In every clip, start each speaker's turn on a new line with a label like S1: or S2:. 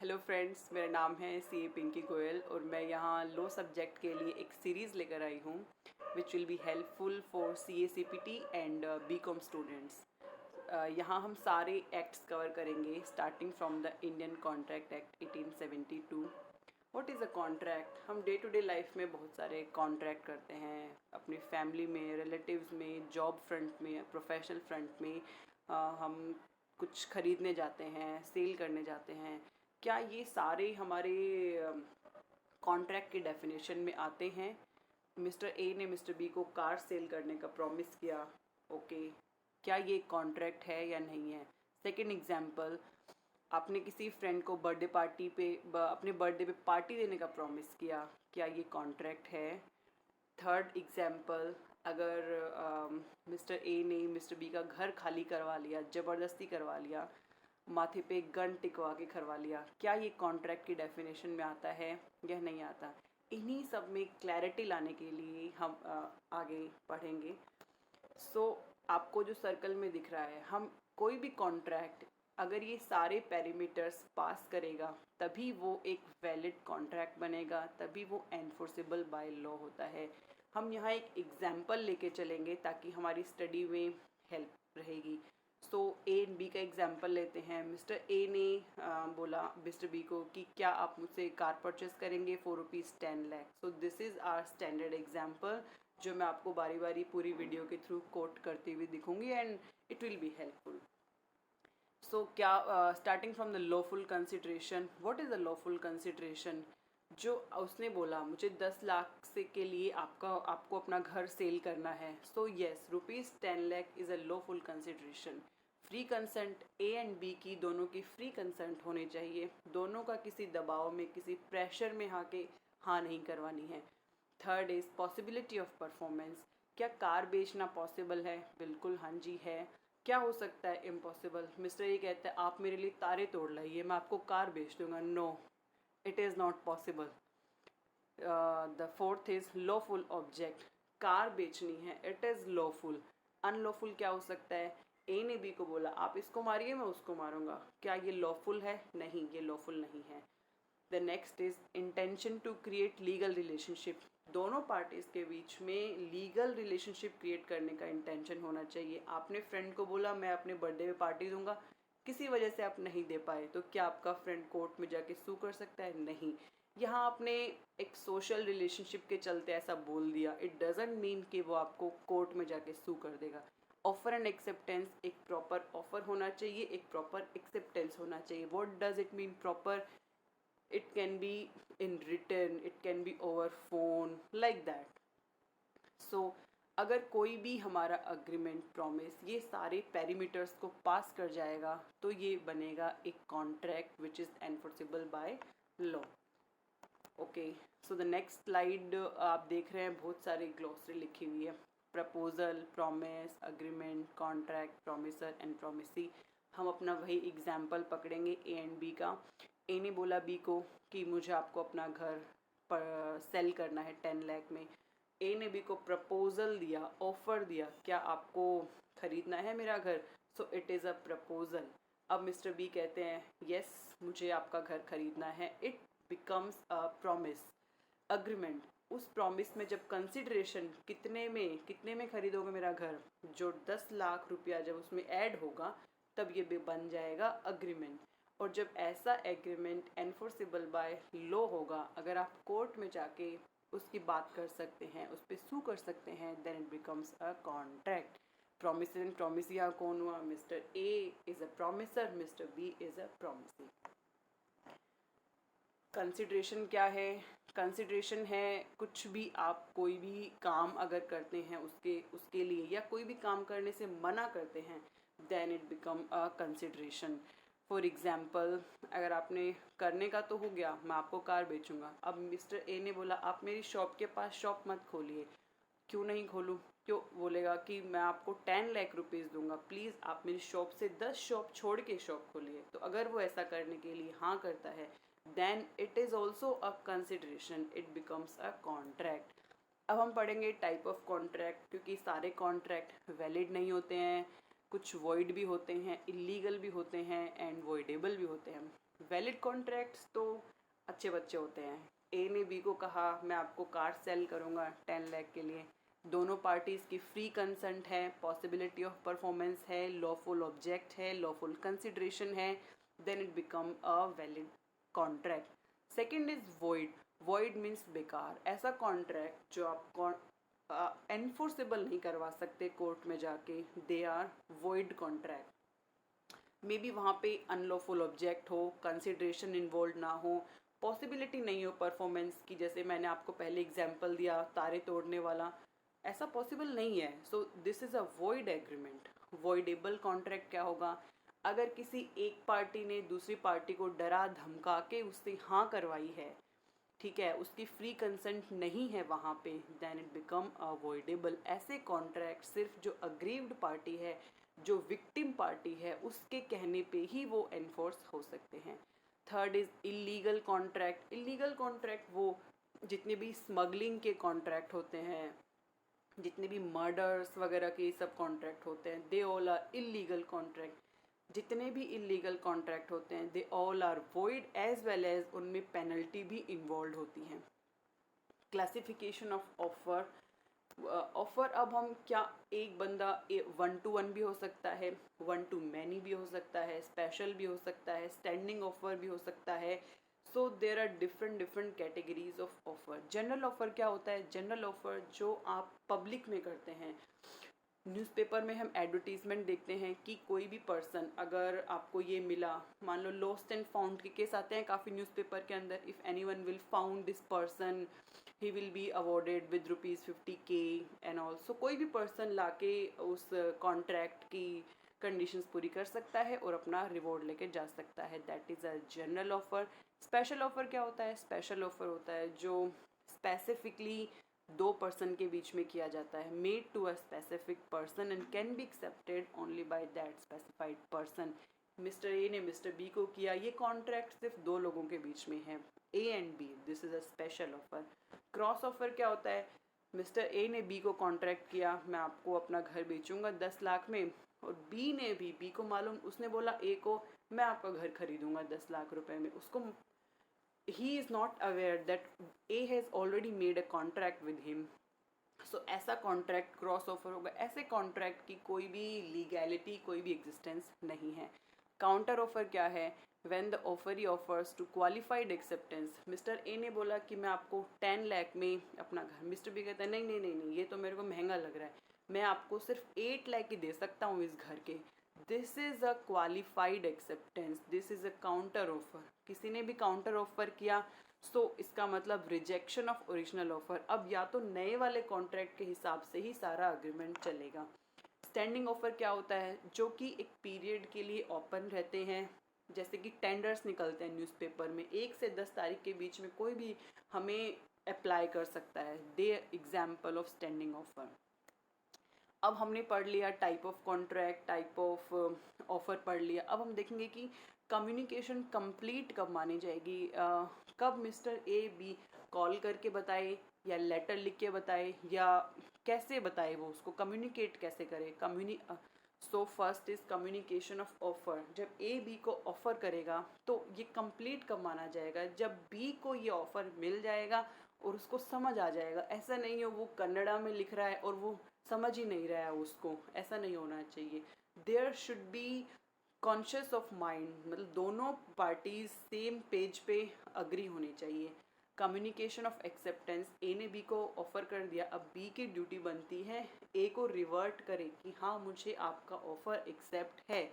S1: Hello friends, मेरा नाम है सी ए पिंकी गोयल और मैं यहाँ लो सब्जेक्ट के लिए एक सीरीज़ लेकर आई हूँ which will be helpful for C A C P T and B com students. यहाँ हम सारे एक्ट्स कवर करेंगे starting from the Indian contract act 1872। What is a contract? हम डे टू डे लाइफ में बहुत सारे कॉन्ट्रैक्ट करते हैं, अपनी फैमिली में, रिलेटिव्स में, जॉब फ्रंट में, प्रोफेशनल फ्रंट में। हम कुछ खरीदने जाते हैं, सेल करने जाते हैं। क्या ये सारे हमारे कॉन्ट्रैक्ट के डेफिनेशन में आते हैं? मिस्टर ए ने मिस्टर बी को कार सेल करने का प्रॉमिस किया, ओके, क्या ये कॉन्ट्रैक्ट है या नहीं है? सेकंड एग्जांपल, आपने किसी फ्रेंड को बर्थडे पार्टी पे अपने बर्थडे पे पार्टी देने का प्रॉमिस किया, क्या ये कॉन्ट्रैक्ट है? थर्ड एग्जांपल, अगर मिस्टर ए ने मिस्टर बी का घर खाली करवा लिया, ज़बरदस्ती करवा लिया, माथे पे गन टिकवा के करवा लिया, क्या ये कॉन्ट्रैक्ट की डेफिनेशन में आता है या नहीं आता? इन्हीं सब में क्लैरिटी लाने के लिए हम आगे पढ़ेंगे। आपको जो सर्कल में दिख रहा है, हम कोई भी कॉन्ट्रैक्ट अगर ये सारे पैरामीटर्स पास करेगा तभी वो एक वैलिड कॉन्ट्रैक्ट बनेगा, तभी वो एनफोर्सेबल बाय लॉ होता है। हम यहाँ एक एग्जाम्पल लेके चलेंगे ताकि हमारी स्टडी में हेल्प रहेगी। ए एंड बी का एग्जाम्पल लेते हैं। मिस्टर ए ने बोला मिस्टर बी को कि क्या आप मुझसे कार परचेस करेंगे for ₹10 lakh. So this is our standard example जो मैं आपको बारी बारी पूरी वीडियो के थ्रू कोट करती हुई दिखूंगी and it will be helpful. क्या starting from the lawful consideration, what is the lawful consideration? जो उसने बोला मुझे 10 लाख से के लिए आपको अपना घर सेल करना है, so yes, ₹10 lakh is a lawful consideration. Free consent, A and B की दोनों की फ्री कंसेंट होनी चाहिए, दोनों का किसी दबाव में, किसी प्रेशर में आके हाँ नहीं करवानी है। Third is possibility of performance, क्या कार बेचना पॉसिबल है? बिल्कुल हाँ जी है। क्या हो सकता है इम्पॉसिबल? मिस्टर ये कहता है आप मेरे लिए तारे तोड़ लाइए, मैं आपको कार बेच दूंगा। No, it is not possible. The fourth is lawful object, car बेचनी है, इट इज़ लॉफुल। अनलॉफुल क्या हो सकता है? ए ने बी को बोला आप इसको मारिए, मैं उसको मारूंगा, क्या ये लॉफुल है? नहीं, ये लॉफुल नहीं है। The next is intention to create legal relationship, दोनों पार्टीज के बीच में लीगल रिलेशनशिप क्रिएट करने का इंटेंशन होना चाहिए। आपने फ्रेंड को बोला मैं अपने बर्थडे में पार्टी दूंगा, किसी वजह से आप नहीं दे पाए, तो क्या आपका फ्रेंड कोर्ट में जाके सू कर सकता है? नहीं। यहाँ आपने एक सोशल रिलेशनशिप के चलते ऐसा बोल दिया, इट डजेंट मीन कि वो आपको कोर्ट में जाके सू कर देगा। ऑफर एंड एक्सेप्टेंस, एक प्रॉपर ऑफर होना चाहिए, एक प्रॉपर एक्सेप्टेंस होना चाहिए। What does it mean proper? it can be in written, it can be over phone, like that. अगर कोई भी हमारा अग्रीमेंट, प्रॉमिस, ये सारे पैरामीटर्स को पास कर जाएगा तो ये बनेगा एक contract which is enforceable by law. Okay, so the next slide आप देख रहे हैं, बहुत सारी ग्लॉसरी लिखी हुई है। Proposal, promise, agreement, contract, promisor and promisee. हम अपना वही एग्जाम्पल पकड़ेंगे ए एंड बी का। ए ने बोला बी को कि मुझे आपको अपना घर पर सेल करना है 10 लाख में। ए ने बी को प्रपोजल दिया, ऑफर दिया, क्या आपको खरीदना है मेरा घर? सो इट इज़ अ प्रपोजल। अब मिस्टर बी कहते हैं यस, मुझे आपका घर खरीदना है, it becomes a promise, agreement. उस प्रॉमिस में जब कंसिडरेशन कितने में खरीदोगे मेरा घर, जो 10 लाख रुपया जब उसमें ऐड होगा तब ये भी बन जाएगा अग्रीमेंट। और जब ऐसा एग्रीमेंट एनफोर्सेबल बाय लॉ होगा, अगर आप कोर्ट में जाके उसकी बात कर सकते हैं, उस पर सू कर सकते हैं, then it becomes a contract. Promise and promise यहाँ कौन हुआ? Mister A is a promisor, mister B is a promisee. Consideration क्या है? कंसिड्रेशन है कुछ भी, आप कोई भी काम अगर करते हैं उसके लिए, या कोई भी काम करने से मना करते हैं, then it become a consideration. For example, अगर आपने करने का तो हो गया, मैं आपको कार बेचूंगा। अब मिस्टर ए ने बोला आप मेरी शॉप के पास शॉप मत खोलिए। क्यों नहीं खोलूँ? क्यों? बोलेगा कि मैं आपको 10 लाख रुपीज़ दूंगा, प्लीज़ आप मेरी शॉप से 10 शॉप छोड़ के शॉप खोलिए। तो अगर वो ऐसा करने के लिए हाँ करता है, then it is also a consideration, it becomes a contract. अब हम पढ़ेंगे टाइप ऑफ कॉन्ट्रैक्ट, क्योंकि सारे कॉन्ट्रैक्ट वैलिड नहीं होते हैं, कुछ वॉइड भी होते हैं, इलीगल भी होते हैं एंड वॉइडेबल भी होते हैं। वैलिड कॉन्ट्रैक्ट्स तो अच्छे बच्चे होते हैं। ए ने बी को कहा मैं आपको कार सेल करूँगा 10 लाख के लिए, दोनों पार्टीज़ की फ्री कंसेंट है, पॉसिबिलिटी ऑफ परफॉर्मेंस है, लॉफुल ऑब्जेक्ट है, लॉफुल कंसिडरेशन है, then it become a valid contract. Second is void. Void means बेकार, ऐसा कॉन्ट्रैक्ट जो आप एनफोर्सेबल नहीं करवा सकते कोर्ट में जाके, they are void contract. May be वहाँ पे अनलॉफुल ऑब्जेक्ट हो, कंसिडरेशन इन्वॉल्व ना हो, पॉसिबिलिटी नहीं हो परफॉर्मेंस की, जैसे मैंने आपको पहले एग्जांपल दिया तारे तोड़ने वाला, ऐसा पॉसिबल नहीं है। सो this is a void agreement. Voidable contract क्या होगा? अगर किसी एक पार्टी ने दूसरी पार्टी को डरा धमका के उससे हाँ करवाई है, ठीक है, उसकी फ्री कंसेंट नहीं है वहाँ पे, देन इट बिकम अवॉइडेबल। ऐसे कॉन्ट्रैक्ट सिर्फ जो अग्रीव्ड पार्टी है, जो विक्टिम पार्टी है, उसके कहने पे ही वो एनफोर्स हो सकते हैं। Third is illegal contract. Illegal contract वो जितने भी स्मगलिंग के कॉन्ट्रैक्ट होते हैं, जितने भी मर्डर्स वगैरह के सब कॉन्ट्रैक्ट होते हैं, they all are illegal contract. जितने भी इलीगल कॉन्ट्रैक्ट होते हैं they all are void, as well as उनमें पेनल्टी भी इन्वॉल्व होती हैं। Classification of offer. ऑफर अब हम क्या, एक बंदा 1 to 1 भी हो सकता है, 1 to many भी हो सकता है, स्पेशल भी हो सकता है, स्टैंडिंग ऑफर भी हो सकता है। So there are different different categories of offer. General offer क्या होता है? जनरल ऑफर जो आप पब्लिक में करते हैं। न्यूज़पेपर में हम एडवर्टीजमेंट देखते हैं कि कोई भी पर्सन, अगर आपको ये मिला, मान लो लॉस्ट एंड फाउंड के केस आते हैं काफ़ी न्यूज़पेपर के अंदर, if any one will found this person he will be awarded with ₹50K and also. कोई भी पर्सन लाके उस कॉन्ट्रैक्ट की कंडीशंस पूरी कर सकता है और अपना रिवॉर्ड लेके जा सकता है, that is a general offer. Special offer क्या होता है? स्पेशल ऑफर होता है जो स्पेसिफिकली 2 पर्सन के बीच में किया जाता है, made to a specific person and can be accepted only by that specified person. Mister A ने मिस्टर बी को किया, ये कॉन्ट्रैक्ट सिर्फ 2 लोगों के बीच में है, A and B, this is a special offer. Cross offer क्या होता है? मिस्टर ए ने बी को कॉन्ट्रैक्ट किया, मैं आपको अपना घर बेचूंगा 10 लाख में, और बी ने भी, बी को मालूम, उसने बोला ए को मैं आपका घर खरीदूंगा 10 लाख रुपए में। उसको he is not aware that A has already made a contract with him. So ऐसा कॉन्ट्रैक्ट क्रॉस ऑफर होगा। ऐसे कॉन्ट्रैक्ट की कोई भी लीगैलिटी, कोई भी एग्जिस्टेंस नहीं है। काउंटर ऑफर क्या है? When the offeree offers to qualified acceptance. Mister A ने बोला कि मैं आपको 10 लाख में अपना घर, मिस्टर बी कहता है नहीं नहीं नहीं नहीं, ये तो मेरे को महंगा लग रहा है, मैं आपको सिर्फ 8 लाख ही दे सकता हूँ इस घर के। This is a qualified acceptance, this is a counter offer. किसी ने भी काउंटर ऑफर किया, सो इसका मतलब रिजेक्शन ऑफ ओरिजिनल ऑफर। अब या तो नए वाले कॉन्ट्रैक्ट के हिसाब से ही सारा अग्रीमेंट चलेगा। स्टैंडिंग ऑफर क्या होता है? जो कि एक पीरियड के लिए ओपन रहते हैं, जैसे कि टेंडर्स निकलते हैं न्यूज़पेपर में, 1 से 10 तारीख के बीच में कोई भी हमें अप्लाई कर सकता है, दे एग्जाम्पल ऑफ स्टैंडिंग ऑफर। अब हमने पढ़ लिया type of contract, type of offer पढ़ लिया। अब हम देखेंगे कि कम्युनिकेशन कंप्लीट कब मानी जाएगी। कब मिस्टर ए बी कॉल करके बताए, या लेटर लिख के बताए, या कैसे बताए, वो उसको कम्युनिकेट कैसे करे। So first is communication of offer. जब ए बी को ऑफर करेगा तो ये कंप्लीट कब माना जाएगा? जब बी को ये ऑफर मिल जाएगा और उसको समझ आ जाएगा। ऐसा नहीं हो वो कन्नड़ा में लिख रहा है और वो समझ ही नहीं रहा है उसको, ऐसा नहीं होना चाहिए। There should be conscious of mind, मतलब दोनों पार्टीज सेम पेज पे अग्री होनी चाहिए। कम्युनिकेशन ऑफ एक्सेप्टेंस, ए ने बी को ऑफर कर दिया, अब बी की ड्यूटी बनती है ए को रिवर्ट करे कि हाँ मुझे आपका ऑफर एक्सेप्ट है।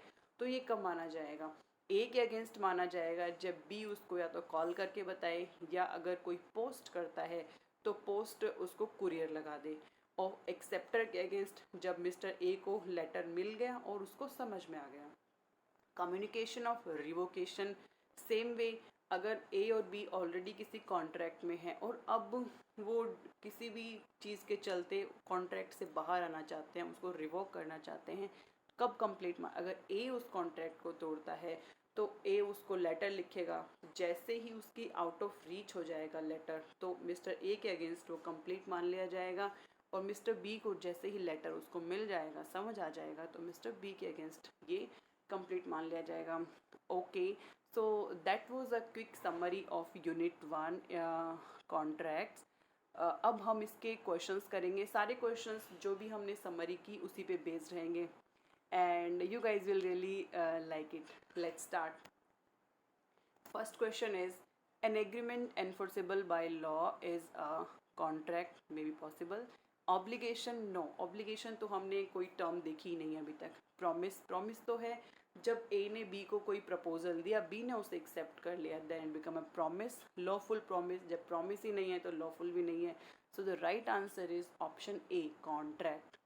S1: तो ये कब माना जाएगा? ए के अगेंस्ट माना जाएगा जब बी उसको या तो कॉल करके बताए, या अगर कोई पोस्ट करता है तो पोस्ट उसको कुरियर लगा दे। और एक्सेप्टर के अगेंस्ट जब मिस्टर ए को लेटर मिल गया और उसको समझ में आ गया। Communication of revocation, same way, अगर ए और बी ऑलरेडी किसी कॉन्ट्रैक्ट में है और अब वो किसी भी चीज़ के चलते कॉन्ट्रैक्ट से बाहर आना चाहते हैं, उसको रिवोक करना चाहते हैं, कब कंप्लीट अगर ए उस कॉन्ट्रैक्ट को तोड़ता है तो ए उसको लेटर लिखेगा, जैसे ही उसकी आउट ऑफ रीच हो जाएगा लेटर तो मिस्टर ए के अगेंस्ट वो कंप्लीट मान लिया जाएगा, और मिस्टर बी को जैसे ही लेटर उसको मिल जाएगा, समझ आ जाएगा, तो मिस्टर बी के अगेंस्ट ये कंप्लीट मान लिया जाएगा। Okay, So that was a quick summary of Unit 1 contracts. अब हम इसके क्वेश्चंस करेंगे. सारे क्वेश्चंस जो भी हमने समरी की उसी पे बेस्ड रहेंगे and you guys will really like it. Let's start. First question is, an agreement enforceable by law is a contract, may be possible. Obligation, no. Obligation तो हमने कोई टर्म देखी ही नहीं अभी तक. प्रॉमिस तो है. जब ए ने बी को कोई प्रपोजल दिया, बी ने उसे एक्सेप्ट कर लिया, then it become a promise. Lawful promise. जब प्रॉमिस ही नहीं है तो लॉफुल भी नहीं है. So the right answer is option A, contract.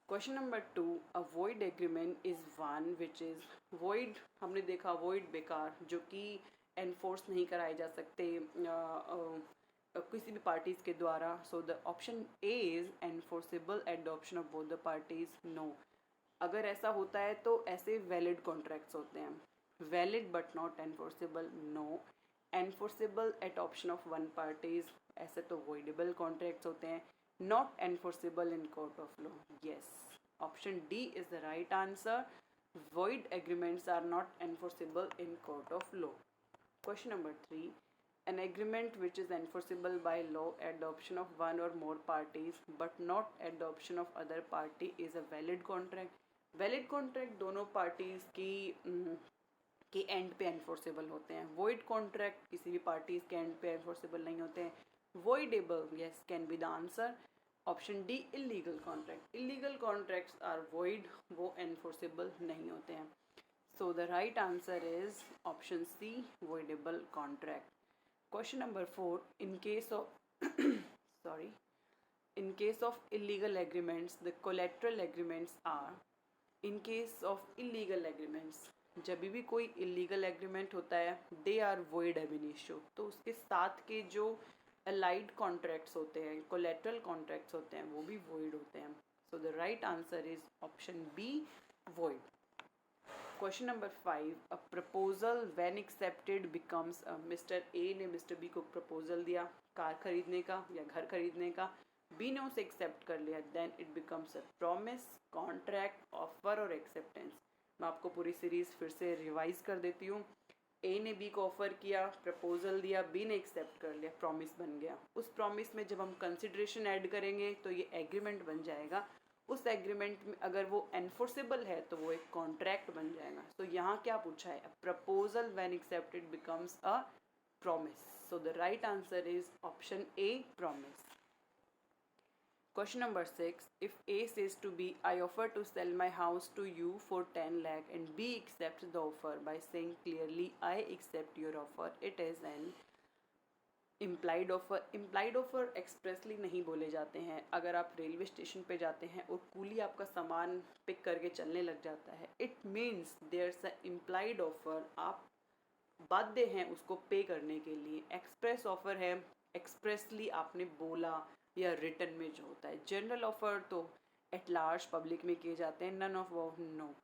S1: Question number 2, a void agreement is one which is void. हमने देखा वॉइड बेकार, जो कि एनफोर्स नहीं कराए जा सकते किसी भी पार्टीज़ के द्वारा. So the option A is enforceable at the option of both the parties. No. अगर ऐसा होता है तो ऐसे वैलिड कॉन्ट्रैक्ट्स होते हैं. Valid but not enforceable, no. Enforceable at option of one parties, ऐसे तो वॉइडेबल कॉन्ट्रैक्ट्स होते हैं. Not enforceable in court of law. Yes, option D is the right answer. Void agreements are not enforceable in court of law. Question number 3, an agreement which is enforceable by law at the option of one or more parties but not at the option of other party is a valid contract. Valid contract दोनों parties की के and पे enforceable होते हैं. void contract किसी भी parties के and पे एनफोर्सेबल नहीं होते हैं. voidable, yes, can be the answer. Option D, illegal contract. illegal contracts are void, वो enforceable नहीं होते हैं. So the right answer is option C, voidable contract. Question number 4, in case of sorry, in case of illegal agreements, the collateral agreements are. in case of illegal agreements, जब भी कोई illegal agreement होता है, they are void ab initio. तो उसके साथ के जो अलाइड कॉन्ट्रैक्ट्स होते हैं, कोलेट्रल कॉन्ट्रैक्ट्स होते हैं, वो भी void होते हैं. So the right answer is option B, void. Question number 5, a proposal when accepted becomes. Mister A ने मिस्टर बी को प्रपोजल दिया कार खरीदने का या घर खरीदने का. बी ने उसे एक्सेप्ट कर लिया, then it becomes a promise, contract, offer और एक्सेप्टेंस. मैं आपको पूरी सीरीज फिर से रिवाइज कर देती हूँ. ए ने बी को ऑफर किया, प्रपोजल दिया, बी ने एक्सेप्ट कर लिया, प्रॉमिस बन गया. उस प्रॉमिस में जब हम कंसिडरेशन ऐड करेंगे तो ये एग्रीमेंट बन जाएगा. उस एग्रीमेंट में अगर वो एनफोर्सेबल है तो वो एक कॉन्ट्रैक्ट बन जाएगा. तो यहाँ क्या पूछा है, proposal when accepted becomes a promise. So the right answer is option A, promise. Question number 6, if A says to B, I offer to sell my house to you for 10 lakh and B accepts the offer by saying clearly, I accept your offer, it is an implied offer. implied offer expressly नहीं बोले जाते हैं. अगर आप railway station पे जाते हैं और कूली आपका सामान पिक करके चलने लग जाता है, it means there's a implied offer. आप बाध्य हैं उसको पे करने के लिए. एक्सप्रेस ऑफर है, एक्सप्रेसली आपने बोला या रिटर्न में जो होता है. जनरल ऑफर तो एट लार्ज पब्लिक में किए जाते हैं. नन ऑफ वो, नो.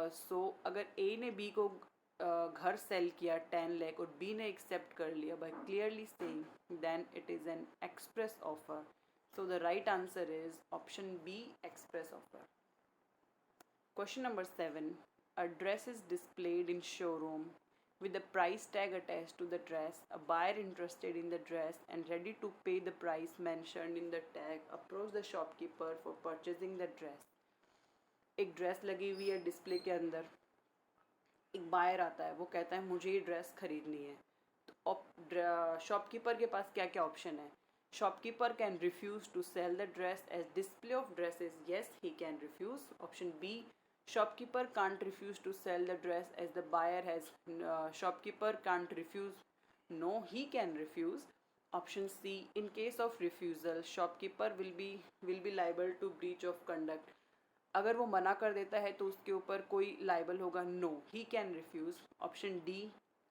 S1: सो अगर ए ने बी को घर सेल किया 10 लाख और बी ने एक्सेप्ट कर लिया by clearly saying, then it is an express offer. So the right answer is option B, express offer. Question number 7, a dress is displayed in showroom with the price tag attached to the dress. A buyer interested in the dress and ready to pay the price mentioned in the tag approach the shopkeeper for purchasing the dress. एक dress लगी हुई है display के अंदर. एक buyer आता है, वो कहता है मुझे ये ड्रेस खरीदनी है. तो शॉपकीपर के पास क्या क्या ऑप्शन है. Shopkeeper can refuse to sell the dress as display of dresses. Yes, he can refuse. Option B, shopkeeper can't refuse to sell the dress as the buyer has. Shopkeeper can't refuse. No, he can refuse. Option C, in case of refusal, shopkeeper will be liable to breach of conduct. अगर वो मना कर देता है तो उसके ऊपर कोई लाइबल होगा. No, he can refuse. Option D,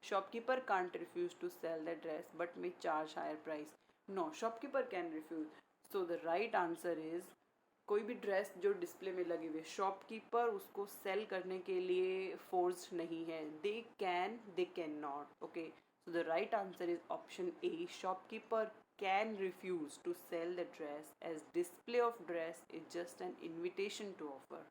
S1: shopkeeper can't refuse to sell the dress but may charge higher price. No, shopkeeper can refuse. So the right answer is, कोई भी ड्रेस जो डिस्प्ले में लगी हुई है, शॉपकीपर उसको cell करने के लिए फोर्स्ड नहीं है. They can not. Okay, so the right answer is option A, shopkeeper can refuse to sell the dress as display of dress is just an invitation to offer.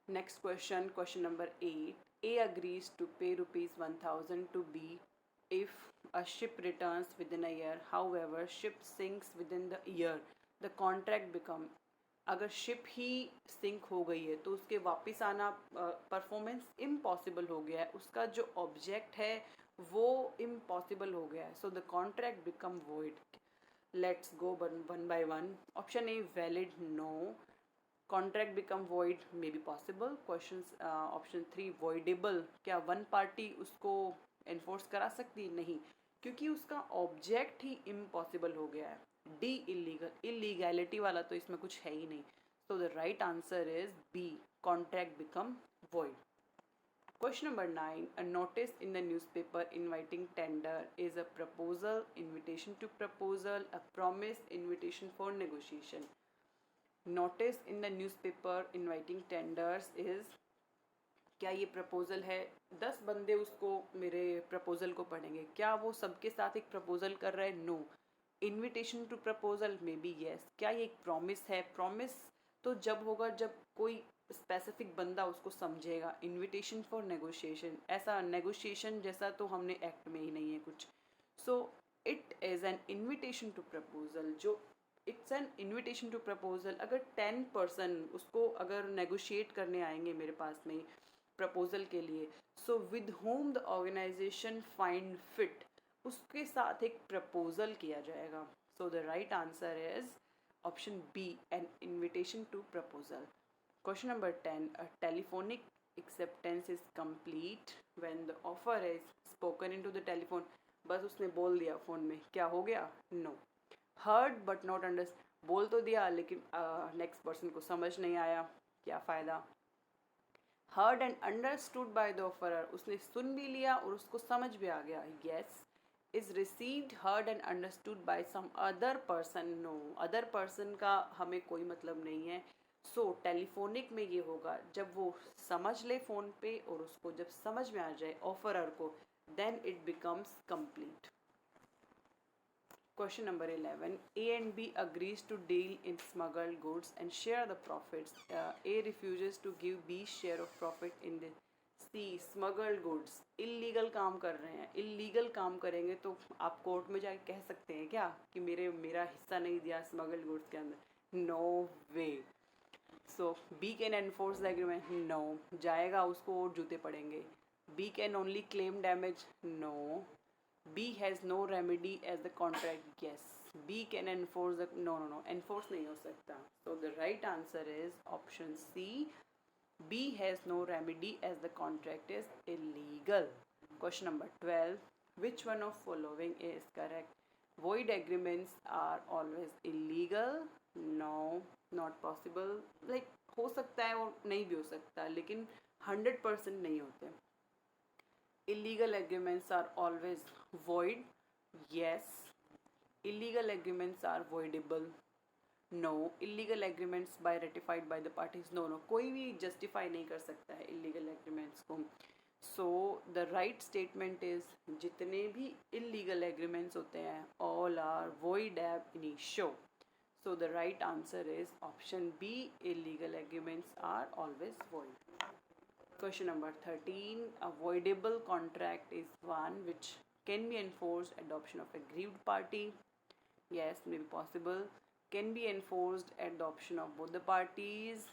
S1: Next question, question number 8, A agrees to pay rupees 1000 to B if a ship returns within a year. However, ship sinks within the year. The contract become, अगर ship ही sink हो गई है तो उसके वापस आना performance impossible हो गया है, उसका जो ऑब्जेक्ट है वो इम्पॉसिबल हो गया है, so the contract become void. Let's go one by one. Option A valid, no. Contract become void may be possible. Question option 3 voidable, क्या वन पार्टी उसको एनफोर्स करा सकती? नहीं, क्योंकि उसका ऑब्जेक्ट ही इम्पॉसिबल हो गया है. डी इलीगल, इलीगैलिटी वाला तो इसमें कुछ है ही नहीं. So the right answer is B, contract become void. Question number 9. A notice in the newspaper inviting tender is a proposal, invitation to proposal, a promise, invitation for negotiation. Notice in the newspaper inviting tenders is, क्या ये proposal है? 10 बंदे उसको मेरे proposal को पढ़ेंगे, क्या वो सबके साथ एक प्रपोजल कर रहे हैं? No. Invitation to proposal may be yes. क्या ये एक प्रॉमिस है? प्रॉमिस तो जब होगा जब कोई स्पेसिफिक बंदा उसको समझेगा. इनविटेशन फॉर नेगोशिएशन, ऐसा नेगोशिएशन जैसा तो हमने एक्ट में ही नहीं है कुछ. So it is an invitation to proposal. जो it's an invitation to proposal, अगर 10 पर्सन उसको अगर नेगोशिएट करने आएंगे मेरे पास में प्रपोजल के लिए, so with whom the organization find fit, उसके साथ एक प्रपोजल किया जाएगा. So the right answer is option B, an invitation to proposal. Question number 10. A telephonic acceptance is complete when the offer is spoken into the telephone. बस उसने बोल दिया phone में, क्या हो गया? No. Heard but not understood, बोल तो दिया लेकिन नेक्स्ट पर्सन को समझ नहीं आया, क्या फ़ायदा? Heard and understood by the offerer, उसने सुन भी लिया और उसको समझ भी आ गया. Yes. Is received, heard and understood by some other person. No. Other person का हमें कोई मतलब नहीं है. सो टेलीफोनिक में ये होगा जब वो समझ ले फ़ोन पे और उसको जब समझ में आ जाए ऑफरर को, then it becomes complete. Question number 11. A and B agrees to deal in smuggled goods and share the profits. A refuses to give B share of profit in the C. Smuggled goods, illegal काम कर रहे हैं. Illegal काम करेंगे तो आप court में जाके कह सकते हैं क्या कि मेरा हिस्सा नहीं दिया स्मगल्ड गुड्स के अंदर? No way. So B can enforce the agreement? No. जाएगा उसको और जूते पड़ेंगे. B can only claim damage? No. B has no remedy as the contract? Yes. B can enforce the, no no no, enforce नहीं हो सकता. So the right answer is option C, B has no remedy as the contract is illegal. Question number 12. Which one of following is correct? Void agreements are always illegal. No, not possible. Like हो सकता है और नहीं भी हो सकता, लेकिन 100% नहीं होते. Illegal agreements are always void. Yes. Illegal agreements are voidable. No. Illegal agreements by ratified by the parties? No no, कोई भी जस्टिफाई नहीं कर सकता है इलीगल एग्रीमेंट्स को. So the right statement is, जितने भी इलीगल एग्रीमेंट्स होते हैं all are void ab initio. So the right answer is option B, illegal agreements are always void. Question number 13. Avoidable contract is one which can be enforced adoption of aggrieved party? yes, may be possible. Can be enforced at the option of both the parties?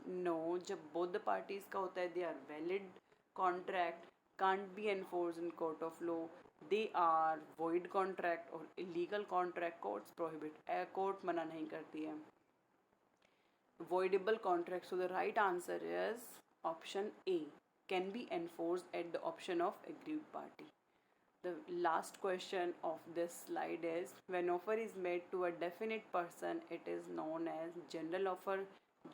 S1: No. जब both the parties का होता है, they are valid contract, can't be enforced in court of law. They are void contract और illegal contract courts prohibit. court मना नहीं करती है. Voidable contract. So the right answer is option A. Can be enforced at the option of aggrieved party. The last question of this slide is, when offer is made to a definite person, it is known as general offer,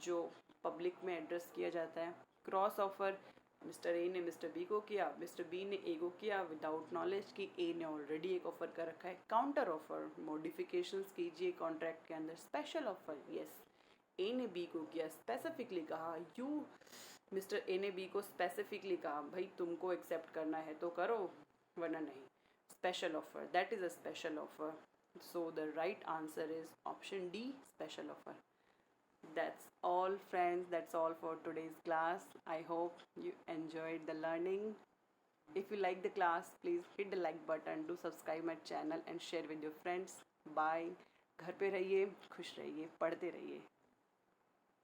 S1: जो public में address किया जाता है. Cross offer, mister A ने mister B को किया, mister B ने ए को किया विदाउट नॉलेज कि ए ने ऑलरेडी एक ऑफर कर रखा है. काउंटर ऑफर, मॉडिफिकेशंस कीजिए कॉन्ट्रैक्ट के अंदर. स्पेशल ऑफर, यस, ए ने बी को किया, स्पेसिफिकली कहा, यू मिस्टर ए ने बी को स्पेसिफिकली कहा भाई तुमको एक्सेप्ट करना है तो करो वरना नहीं. Special offer, that is a special offer. So the right answer is option D, special offer. That's all, friends. That's all for today's class. I hope you enjoyed the learning. If you like the class, please hit the like button, do subscribe my channel and share with your friends. Bye. घर पे रहिए, खुश रहिए, पढ़ते रहिए.